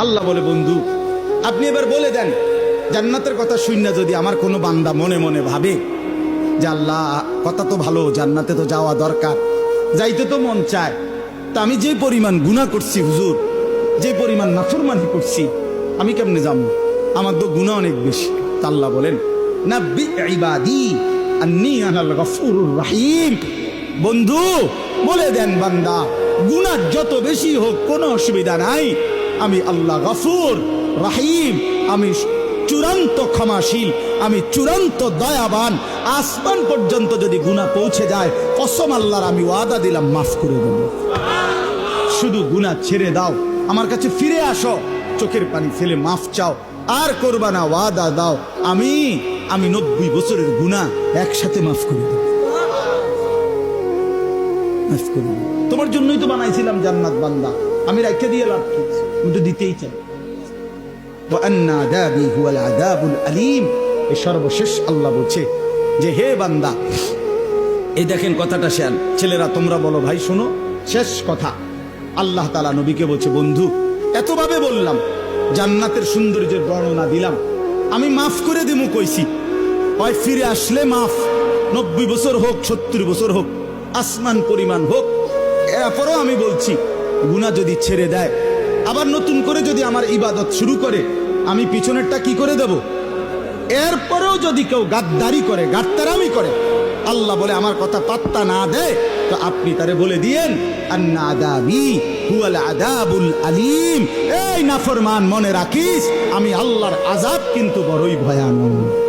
আল্লাহ বলে, বন্ধু আপনি এবার বলে দেন, জান্নাতের কথা শুননা যদি আমার কোনো বান্দা মনে মনে ভাবে যে আল্লাহ কথা তো ভালো, জান্নাতে তো যাওয়া দরকার, যাইতে তো মন চায়, তা আমি যে পরিমাণ গুনাহ করছি হুজুর, যে পরিমাণ নাফরমানি করছি, আমি কেমনে যাবো? আমার তো গুনাহ অনেক বেশি। তা আল্লাহ বলেন, নাব্বি ইবাদি আন্নী আনাল গফুরুর রহিম। বন্ধু বলে দেন, বান্দা গুনাহ যত বেশি হোক কোনো অসুবিধা নাই, আমি আল্লাহ গফুর রহিম, আমি চূড়ান্ত ক্ষমাশীল, আমি চূড়ান্ত দয়াবান। আসমান পর্যন্ত যদি গুনাহ পৌঁছে যায়, কসম আল্লাহর আমি ওয়াদা দিলাম মাফ করে দেব। শুধু গুনাহ ছেড়ে দাও, আমার কাছে ফিরে আসো, চোখের পানি ফেলে মাফ চাও, আর করবা না, ওয়াদা দাও আমি 90 বছরের গুনাহ একসাথে মাফ করে দেব। মাফ করে দেব। তোমার জন্যই তো বানাইছিলাম জান্নাত বান্দা, আমি রাখতে দিয়ে লাভ কি? আমি তো দিতেই চাই। সর্বশেষ আল্লাহ বলছে যে হে বান্দা, এই দেখেন কথাটা শেয়াল ছেলেরা তোমরা বলো ভাই শোনো, শেষ কথা আল্লাহ তাআলা নবীকে বলছে, বন্ধু এতভাবে বললাম, জান্নাতের সৌন্দর্যের বর্ণনা দিলাম, আমি মাফ করে দিমু কইছি, হয় ফিরে আসলে মাফ, 90 বছর হোক 70 বছর হোক, আসমান পরিমাণ হোক, এরপরও আমি বলছি গুনাহ যদি ছেড়ে দেয়, আবার নতুন করে যদি আমার ইবাদত শুরু করে, আমি পিছনেরটা কি করে দেব? এরপরেও যদি কেউ গাদ্দারি করে, গাদ্দারামি করে, আল্লাহ বলে আমার কথা পাত্তা না দেয়, তো আপনি তারে বলে দিয়েন আন্না আযাবি হুয়াল আযাবুল আলীম। এই নাফরমান মনে রাখিস, আমি আল্লাহর আযাব কিন্তু বড়ই ভয়ানক।